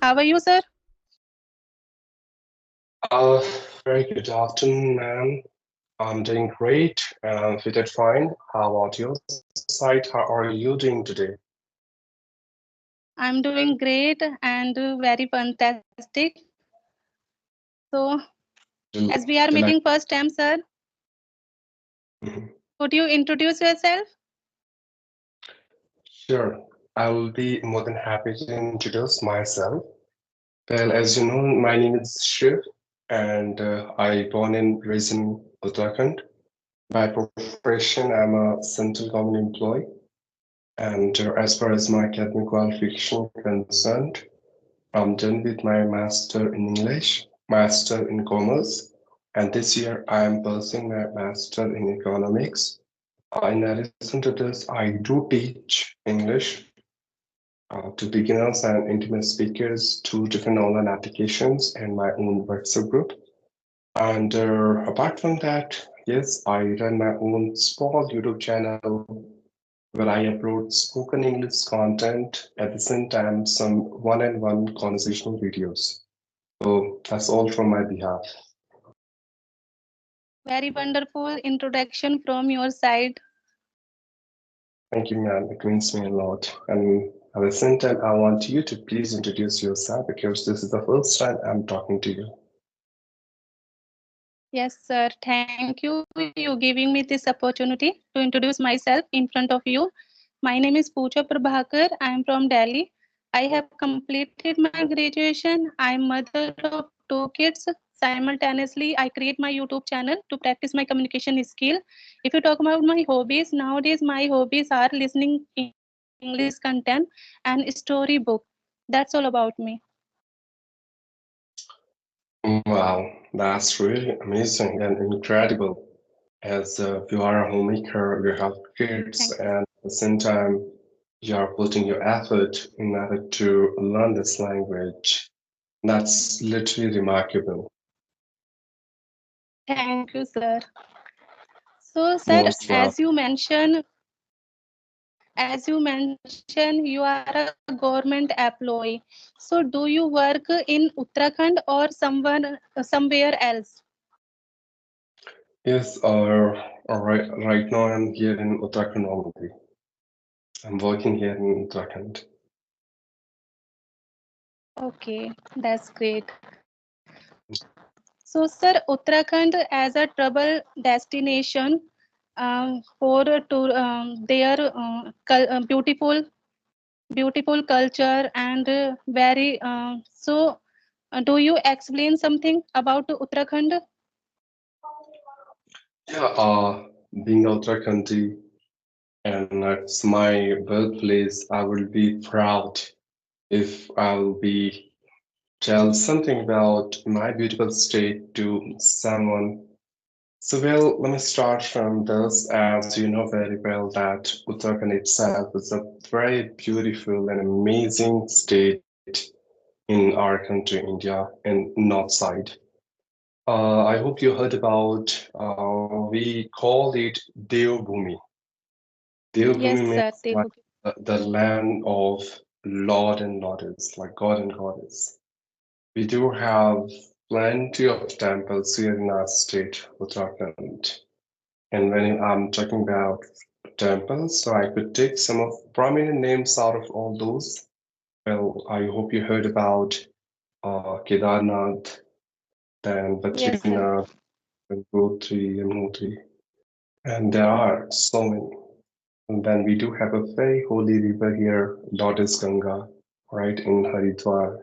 How are you, sir? Uh, Very good afternoon, ma'am. I'm doing great. We did fine. How about your side? How are you doing today? I'm doing great and very fantastic. So, as we are Delight. meeting first time, sir, Mhm. could you introduce yourself? Sure. I will be more than happy to introduce myself. Well, as you know, my name is Shiv, and I born and raised in Uttarakhand. By profession, I'm a central government employee, and as far as my academic qualification concerned, I'm done with my master in English, master in commerce, and this year I am pursuing my master in economics. In addition to this, I do teach English to beginners and intimate speakers to different online applications and my own WhatsApp group. And apart from that, yes, I run my own small YouTube channel where I upload spoken English content at the same time some one-on-one conversational videos. So that's all from my behalf. Very wonderful introduction from your side. Thank you, ma'am. It means me a lot. And at the same time, I want you to please introduce yourself because this is the first time I'm talking to you. Yes, sir. Thank you. You giving me this opportunity to introduce myself in front of you. My name is Pooja Prabhakar. I am from Delhi. I have completed my graduation. I am mother of two kids. Simultaneously, I create my YouTube channel to practice my communication skill. If you talk about my hobbies, nowadays my hobbies are listening English content and storybook. That's all about me. Wow, that's really amazing and incredible. As you are a homemaker, you have kids, Thank you. and at the same time, you are putting your effort in order to learn this language. That's literally remarkable. Thank you, sir. So, sir, Most love. as you mentioned, you are a government employee. So, do you work in Uttarakhand or somewhere else? Yes, right now I'm here in Uttarakhand only. I'm working here in Uttarakhand. Okay, that's great. So, sir, Uttarakhand as a travel destination for their beautiful culture and very. Do you explain something about Uttarakhand? Yeah, being Uttarakhandi and it's my birthplace, I will be proud if I'll be tell something about my beautiful state to someone. So, well, let me start from this. As you know very well, that Uttarakhand itself is a very beautiful and amazing state in our country, India, in north side. I hope you heard about, we call it Devbhumi. Devbhumi Yes, means sir. like the land of Lord and Goddess, like God and Goddess. We do have plenty of temples here in our state, Uttarakhand. And when I'm talking about temples, so I could take some of prominent names out of all those. Well, I hope you heard about Kedarnath, then Yes, sir. Badrinath, Gangotri, Yamunotri, and there are so many. And then we do have a very holy river here, Lotus Ganga, right in Haridwar.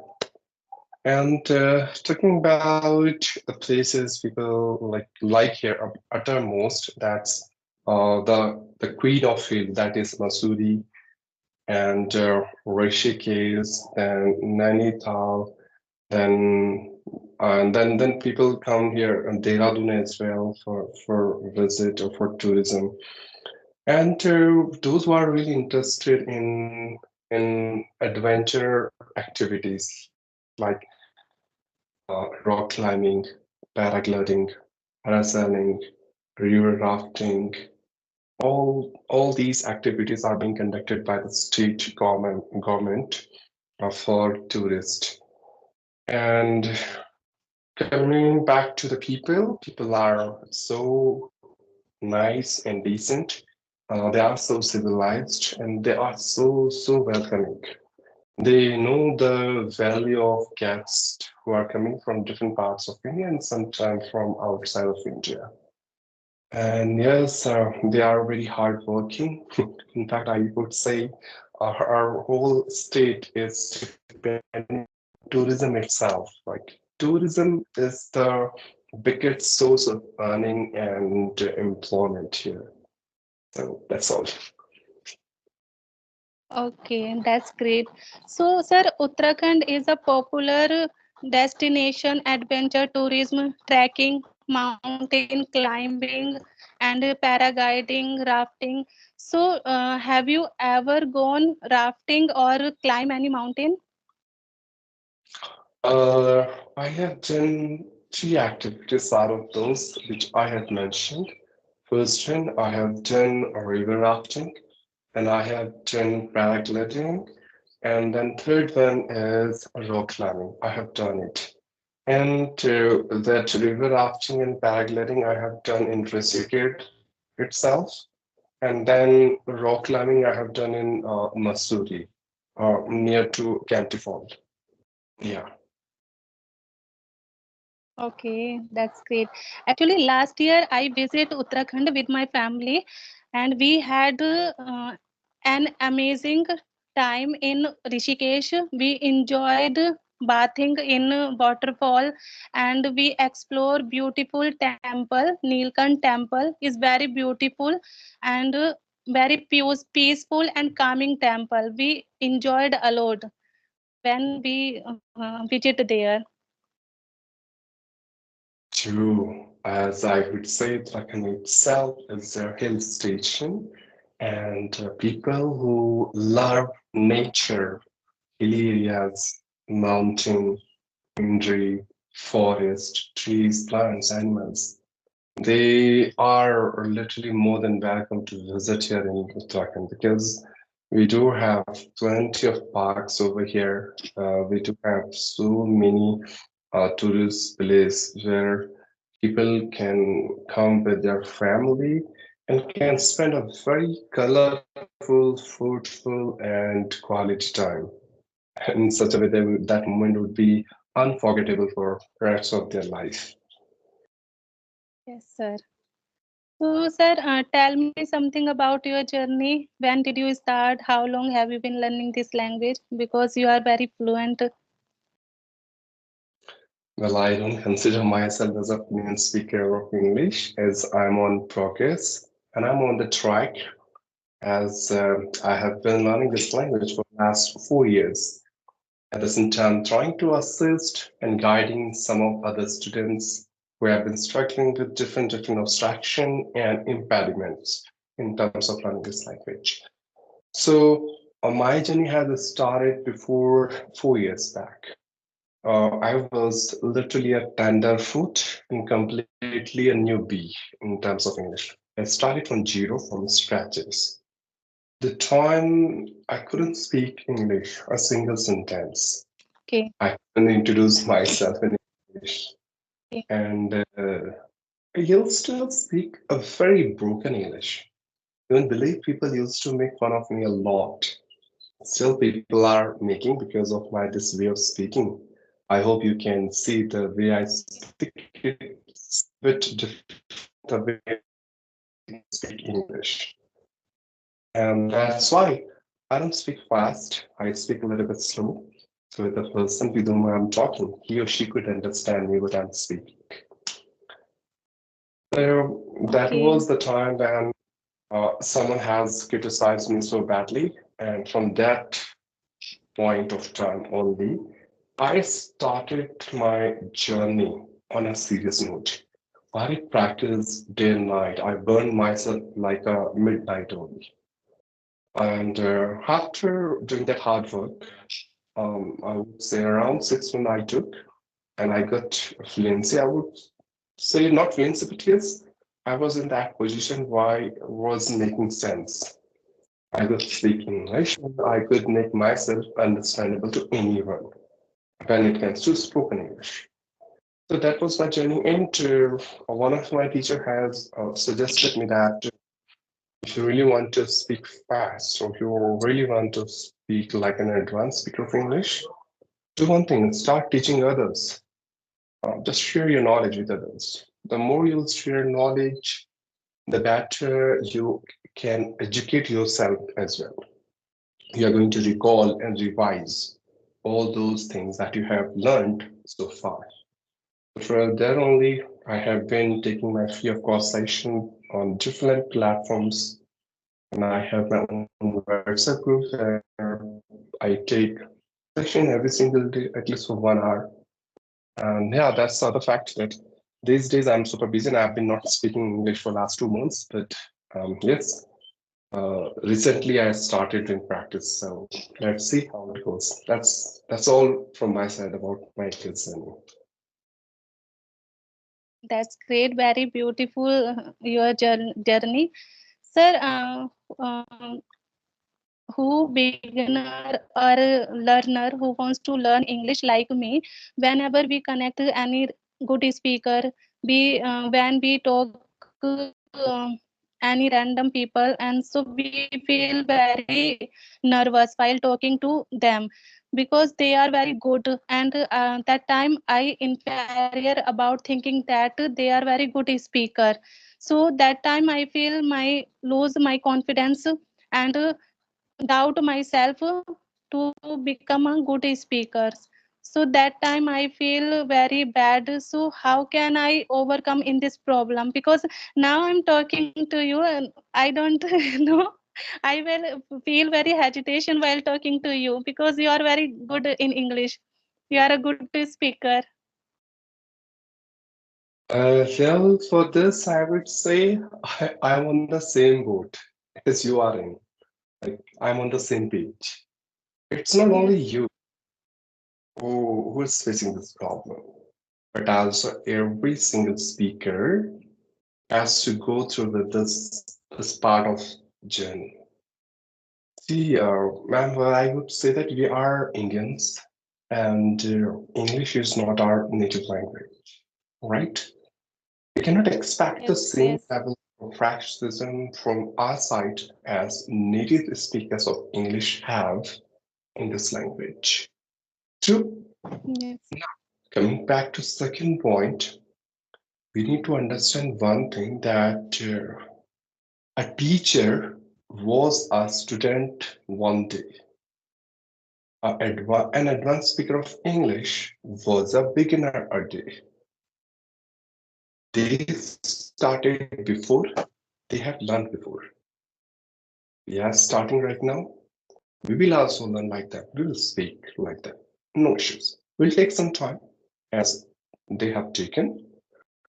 And talking about the places people like here uttermost, that's the Queen of Hill, that is Masuri, and Rishikesh, then Nainital, then and then people come here and Dehradun as well for visit or for tourism. And those who are really interested in adventure activities like rock climbing, paragliding, parasailing, river rafting. All these activities are being conducted by the state government for tourists. And coming back to the people, people are so nice and decent. They are so civilized and they are so welcoming. They know the value of guests who are coming from different parts of India and sometimes from outside of India. And yes, they are very hardworking. In fact, I would say our whole state is depending on tourism itself. Like tourism is the biggest source of earning and employment here. So that's all. Okay, that's great. So, sir, Uttarakhand is a popular destination, adventure tourism, trekking, mountain climbing, and paragliding, rafting. So, have you ever gone rafting or climb any mountain? I have done three activities out of those which I have mentioned. First one, I have done river rafting, and I have done paragliding, and then third one is rock climbing. I have done it. And that river rafting and paragliding I have done in Rishikesh itself, and then rock climbing I have done in Mussoorie, near to Cantifall. Yeah. Okay, that's great. Actually, last year I visited Uttarakhand with my family, and we had an amazing time in Rishikesh. We enjoyed bathing in waterfall, and we explore beautiful temple. Nilkant temple is very beautiful and very peaceful and calming temple. We enjoyed a lot when we visit there. True. As I would say, Uttarakhand itself is a hill station, and people who love nature, hilly areas, mountain, greenery, forest, trees, plants, animals, they are literally more than welcome to visit here in Uttarakhand because we do have plenty of parks over here. We do have so many tourist place where people can come with their family and can spend a very colorful, fruitful, and quality time in such a way that moment would be unforgettable for rest of their life. Yes, sir. So, sir, tell me something about your journey. When did you start? How long have you been learning this language? Because you are very fluent. Well, I don't consider myself as a fluent speaker of English as I'm on progress and I'm on the track as I have been learning this language for the last 4 years. At the same time, trying to assist and guiding some of other students who have been struggling with different abstraction and impediments in terms of learning this language. So my journey has started before 4 years back. I was literally a tenderfoot and completely a newbie in terms of English. I started from zero, from scratches. The time I couldn't speak English, a single sentence. Okay. I couldn't introduce myself in English. Okay. And I used to speak a very broken English. You won't believe people used to make fun of me a lot. Still, people are making because of my this way of speaking. I hope you can see the way I speak. It's a bit different the way I speak English. And that's why I don't speak fast. I speak a little bit slow. So the person with whom I'm talking, he or she could understand me what I'm speaking. So that Okay. was the time when someone has criticized me so badly. And from that point of time only, I started my journey on a serious note. I practice day and night. I burn myself like a midnight only. And after doing that hard work, I would say around 6 months I took, and I got fluency. I would say not fluency, but yes, I was in that position where I was making sense. I could speak English and I could make myself understandable to anyone. when it comes to spoken English. So that was my journey. And one of my teacher has suggested me that if you really want to speak fast, or if you really want to speak like an advanced speaker of English, do one thing: start teaching others. Just share your knowledge with others. The more you'll share knowledge, the better you can educate yourself as well. You are going to recall and revise all those things that you have learned so far. For that only, I have been taking my free of cost session on different platforms, and I have my own WhatsApp group where I take session every single day, at least for 1 hour. And yeah, that's the other fact that these days I'm super busy and I've been not speaking English for last 2 months. But yes, recently I started doing practice. So let's see how it goes. That's all from my side about my kids and That's great, very beautiful your journey. Sir, who beginner or learner who wants to learn English like me, whenever we connect any good speaker, be when we talk any random people, and so we feel very nervous while talking to them because they are very good, and that time I inferior about thinking that they are very good speaker. So that time I feel my lose my confidence and doubt myself to become a good speaker. So that time I feel very bad. So how can I overcome in this problem? Because now I'm talking to you and I don't know. I will feel very hesitation while talking to you because you are very good in English. You are a good speaker. Well, for this, I would say I'm on the same boat as you are in. Like, I'm on the same page. It's not Yes. only you who is facing this problem, but also every single speaker has to go through this part of journey. See, ma'am, well, I would say that we are Indians, and English is not our native language, right? We cannot expect Yes. the Yes. same level of practicism from our side as native speakers of English have in this language. True. Yes. Now, coming back to second point, we need to understand one thing that a teacher was a student one day. An advanced speaker of English was a beginner a day. They started before, they have learned before. We are starting right now. We will also learn like that. We will speak like that. No issues. We'll take some time as they have taken,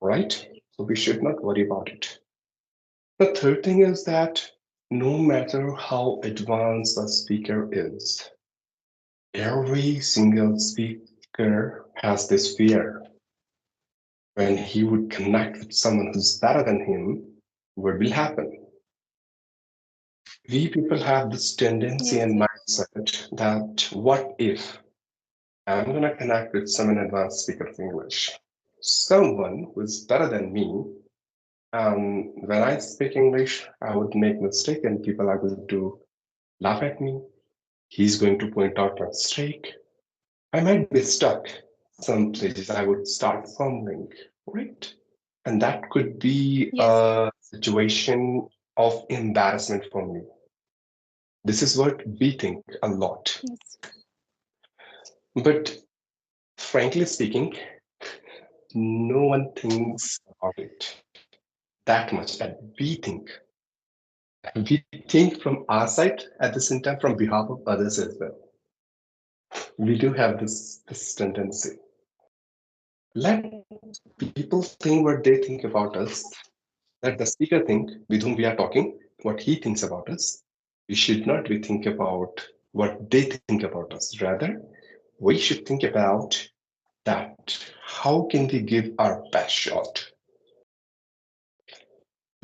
right? So we should not worry about it. The third thing is that no matter how advanced a speaker is, every single speaker has this fear. When he would connect with someone who's better than him, what will happen? We people have this tendency Yes. and Yes. mindset that what if I'm going to connect with someone advanced speaker of English, someone who is better than me. When I speak English, I would make mistake and people are going to laugh at me. He's going to point out my mistake. I might be stuck. Some places I would start fumbling, right? And that could be Yes. a situation of embarrassment for me. This is what we think a lot. Yes. But frankly speaking, no one thinks about it that much that we think. We think from our side at the same time from behalf of others as well. We do have this tendency. Let people think what they think about us. Let the speaker think with whom we are talking, what he thinks about us. We should not be think about what they think about us. Rather, we should think about that how can we give our best shot.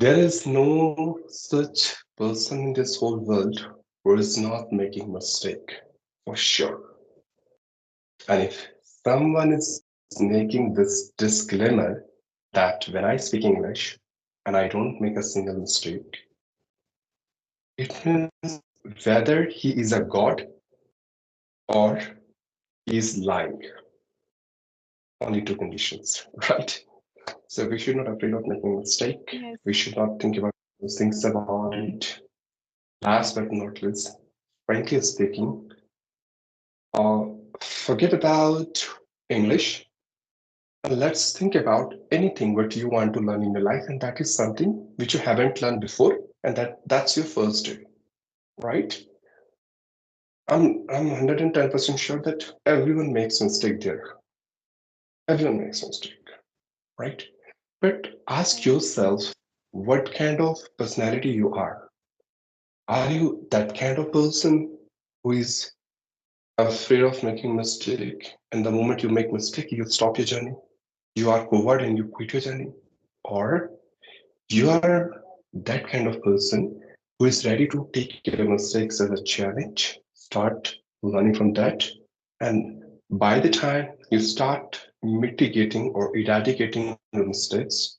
There is no such person in this whole world who is not making mistake for sure. And if someone is making this disclaimer that when I speak English and I don't make a single mistake, it means whether he is a god or he is lying. Only two conditions, right? So we should not afraid of making a mistake. Yes. We should not think about those things about it. Last but not least, frankly speaking, forget about English and let's think about anything what you want to learn in your life, and that is something which you haven't learned before, and that's your first day, right? I'm 110% sure that everyone makes mistake there. Everyone makes mistake, right? But ask Right. yourself what kind of personality you are. Are you that kind of person who is afraid of making mistake, and the moment you make mistake, you stop your journey? You are coward and you quit your journey? Or you are that kind of person who is ready to take your mistakes as a challenge, start learning from that, and by the time you start mitigating or eradicating your mistakes,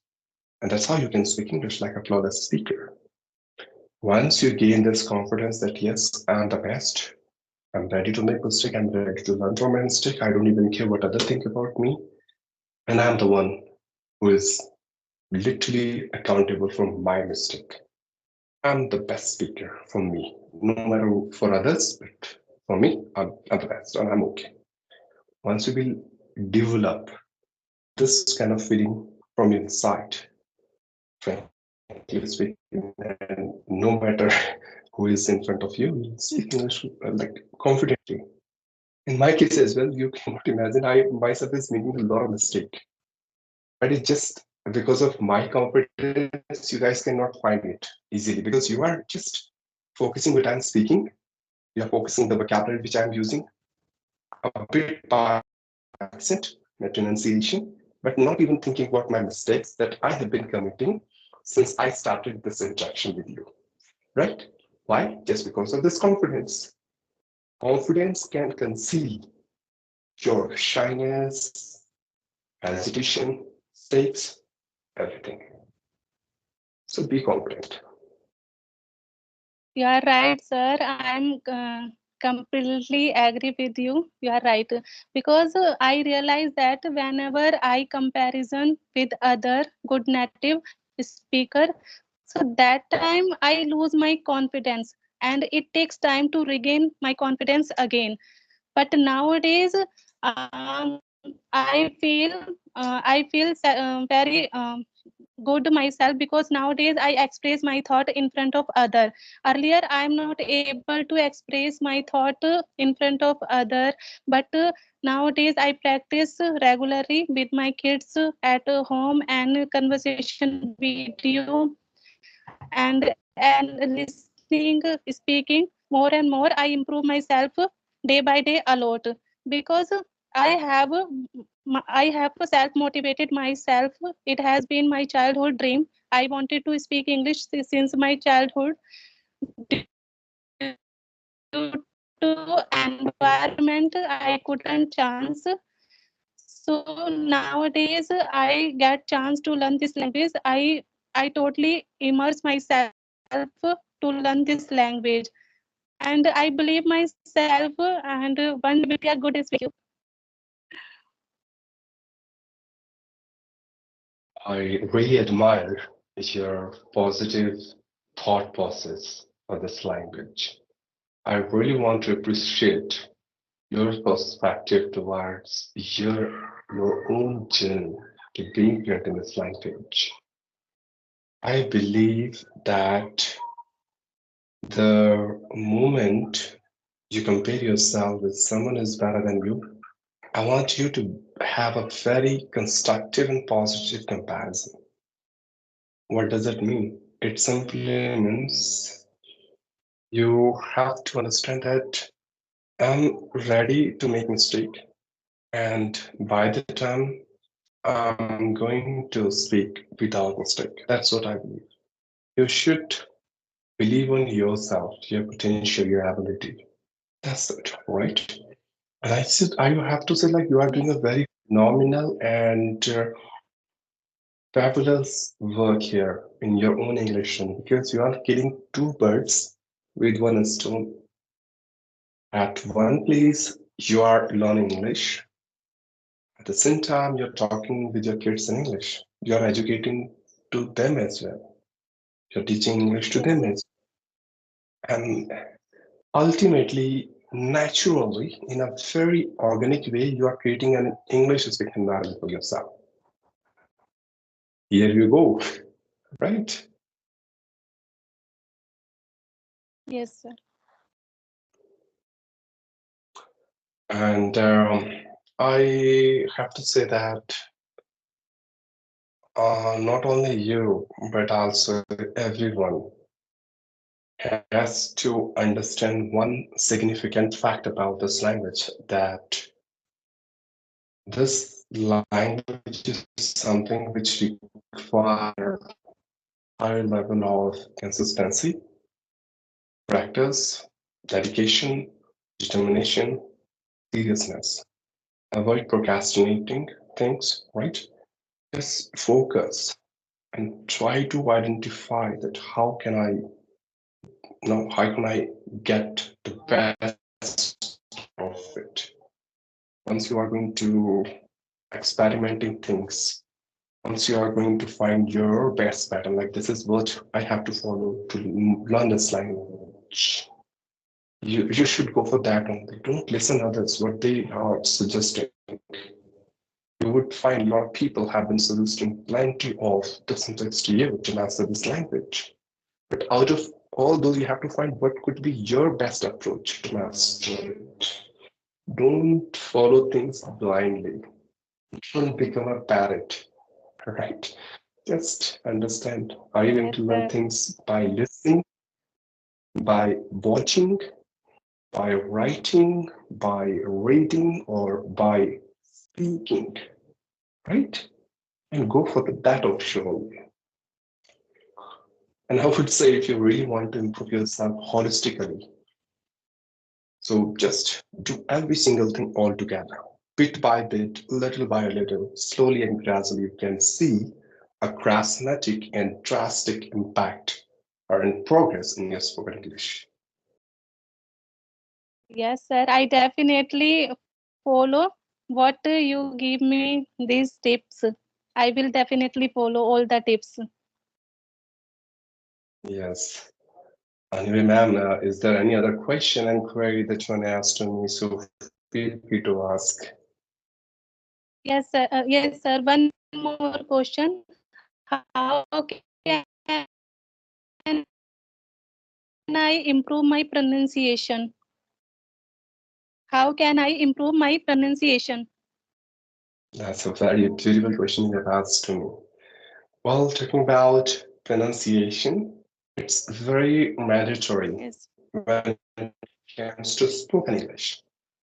and that's how you can speak English like a flawless speaker. Once you gain this confidence that yes, I'm the best, I'm ready to make mistake, I'm ready to learn from my mistake, I don't even care what others think about me, and I'm the one who is literally accountable for my mistake. I'm the best speaker for me, no matter for others, but for me, I'm the best and I'm okay. Once you will develop this kind of feeling from inside, frankly speaking, and no matter who is in front of you, you speak English like confidently. In my case as well, you cannot imagine I myself is making a lot of mistake, but it's just because of my confidence, you guys cannot find it easily because you are just focusing what I'm speaking. You're focusing the vocabulary which I'm using, a bit by accent, my pronunciation, but not even thinking about my mistakes that I have been committing since I started this interaction with you. Right? Why? Just because of this confidence. Confidence can conceal your shyness, hesitation, mistakes, everything. So be confident. You are right, sir. I'm completely agree with you. You are right because I realize that whenever I comparison with other good native speaker, so that time I lose my confidence, and it takes time to regain my confidence again. But nowadays, I feel very good myself because nowadays I express my thought in front of other. Earlier I am not able to express my thought in front of other, but nowadays I practice regularly with my kids at home and conversation video and listening speaking more and more. I improve myself day by day a lot because I have I have self motivated myself. It has been my childhood dream. I wanted to speak English since my childhood. Due to environment, I couldn't chance. So nowadays I get chance to learn this language. I totally immerse myself to learn this language, and I believe myself, and one day will be a good speaker. I really admire your positive thought process for this language. I really want to appreciate your perspective towards your own journey to being fluent in this language. I believe that the moment you compare yourself with someone who's better than you, I want you to have a very constructive and positive comparison. What does it mean? It simply means you have to understand that I'm ready to make mistake, and by the time I'm going to speak without mistake. That's what I believe. You should believe in yourself, your potential, your ability. That's it, right? And I have to say, like, you are doing a Yes. very phenomenal and fabulous work here in your own English, because you are killing two birds with one stone. At one place, you are learning English. At the same time, you're talking with your kids in English. You're educating to them as well. You're teaching English to them Yes. as well. And ultimately, naturally, in a very organic way, you are creating an English speaking environment for yourself. Here you go, right? Yes, sir. And I have to say that not only you, but also everyone has to understand one significant fact about this language, that this language is something which requires higher level of consistency, practice, dedication, determination, seriousness. Avoid procrastinating things, right? Just focus and try to identify that how can I get the best of it. Once you are going to experimenting things, once you are going to find your best pattern, like this is what I have to follow to learn this language. You should go for that only. Don't listen others what they are suggesting. You would find a lot of people have been suggesting plenty of different things to you to master this language. But out of all those, you have to find what could be your best approach to master it. Don't follow things blindly. Don't become a parrot, right? Just understand. Are you going Yes, to learn sir. things by listening, by watching, by writing, by reading, or by speaking, right? And go for that option. And I would say if you really want to improve yourself holistically, so just do every single thing all together. Bit by bit, little by little, slowly and gradually, you can see a dramatic and drastic impact or in progress in your spoken English. Yes, sir. I definitely follow what you give me these tips. I will definitely follow all the tips. Yes. Anyway, ma'am, is there any other question and query that you want to ask to me? So feel free to ask. Yes, sir. One more question. How can I improve my pronunciation? How can I improve my pronunciation? That's a very beautiful question you have asked to me. Well, talking about pronunciation, it's very mandatory Yes. when it comes to spoken English.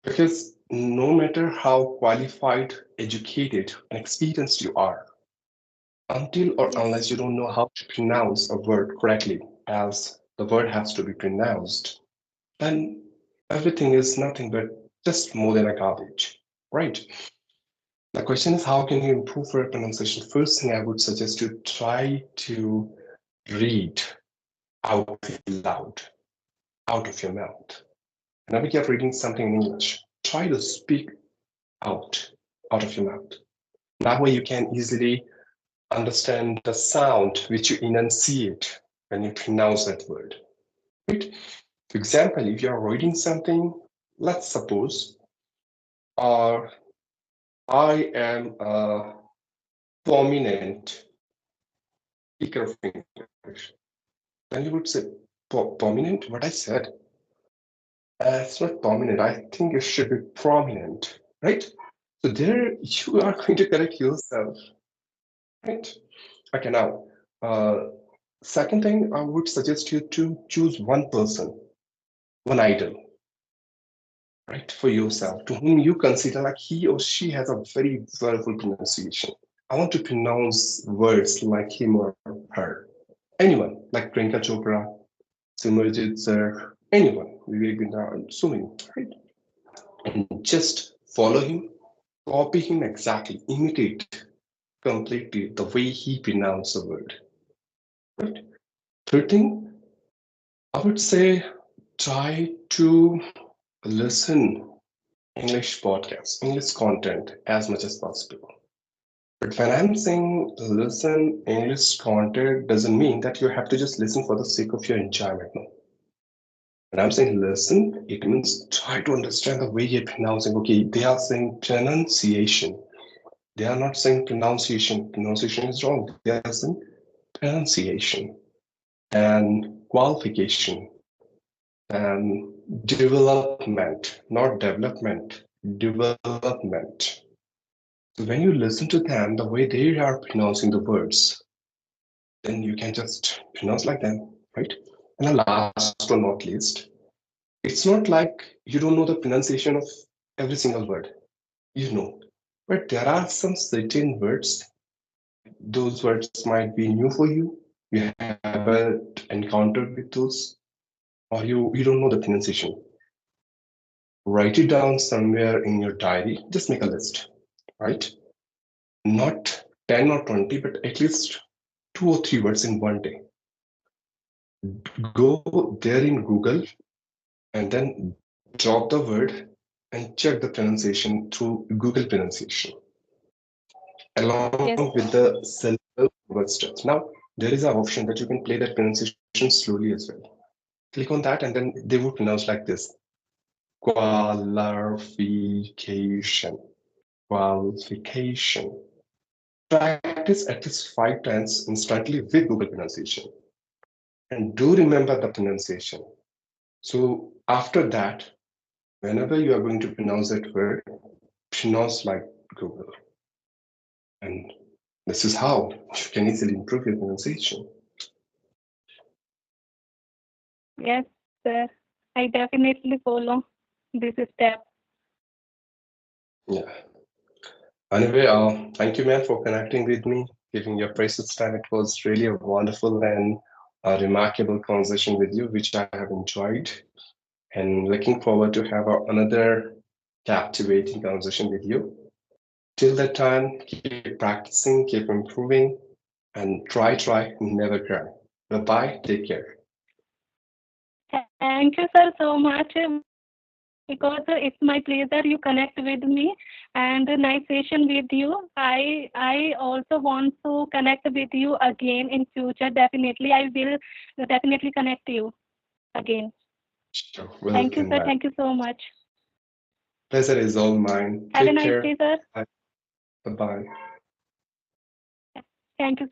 Because no matter how qualified, educated, and experienced you are, until or Yes. unless you don't know how to pronounce a word correctly, as the word has to be pronounced, then everything is nothing but just more than a garbage, right? The question is, how can you improve your pronunciation? First thing I would suggest you try to read out loud, out of your mouth. Whenever you're reading something in English, try to speak out, out of your mouth. That way you can easily understand the sound which you enunciate when you pronounce that word. Right? For example, if you're reading something, let's suppose, uh, I am a prominent speaker of English. Then you would say, prominent? What I said? It's not prominent. I think it should be prominent, right? So there you are going to correct yourself, right? Okay, now, second thing, I would suggest you to choose one person, one idol, right, for Yes. yourself, to whom you consider like he or she has a very wonderful pronunciation. I want to pronounce words like him or her. Anyone, like Priyanka Chopra, Simranjit sir, anyone, Vivek Bindra, and so many, right? and just follow him, copy him exactly, imitate completely the way he pronounced the word. Right? Third thing, I would say try to listen English podcasts, English content as much as possible. But when I'm saying listen English content doesn't mean that you have to just listen for the sake of your enjoyment. No. When I'm saying listen, it means try to understand the way you're pronouncing. Okay, they are saying pronunciation. They are not saying pronunciation. Pronunciation is wrong. They are saying pronunciation and qualification and development, not development, development. So when you listen to them, the way they are pronouncing the words, then you can just pronounce like them, right? And the last but not least, it's not like you don't know the pronunciation of every single word. You know, but there are some certain words, those words might be new for you. You haven't encountered with those, or you don't know the pronunciation. Write it down somewhere in your diary. Just make a list, right? Not 10 or 20, but at least 2 or 3 words in one day. Go there in Google and then drop the word and check the pronunciation through Google pronunciation along with Yes. the syllable word stretch. Now, there is an option that you can play that pronunciation slowly as well. Click on that and then they would pronounce like this: qualification, qualification. Practice at least 5 times instantly with Google pronunciation. And do remember the pronunciation. So after that, whenever you are going to pronounce that word, pronounce like Google. And this is how you can easily improve your pronunciation. Yes, sir. I definitely follow this step. Yeah. Anyway, thank you, man, for connecting with me, giving your precious time. It was really a wonderful and a remarkable conversation with you, which I have enjoyed. And looking forward to have another captivating conversation with you. Till that time, keep practicing, keep improving, and try, never cry. Bye bye. Take care. Thank you, sir, so much because it's my pleasure you connect with me and a nice session with you. I also want to connect with you again in future. Definitely, I will definitely connect you again. Sure. Thank you, Welcome sir. back. Thank you so much. Pleasure is all mine. Have a Take nice care. day, sir. Bye bye. Thank you, sir.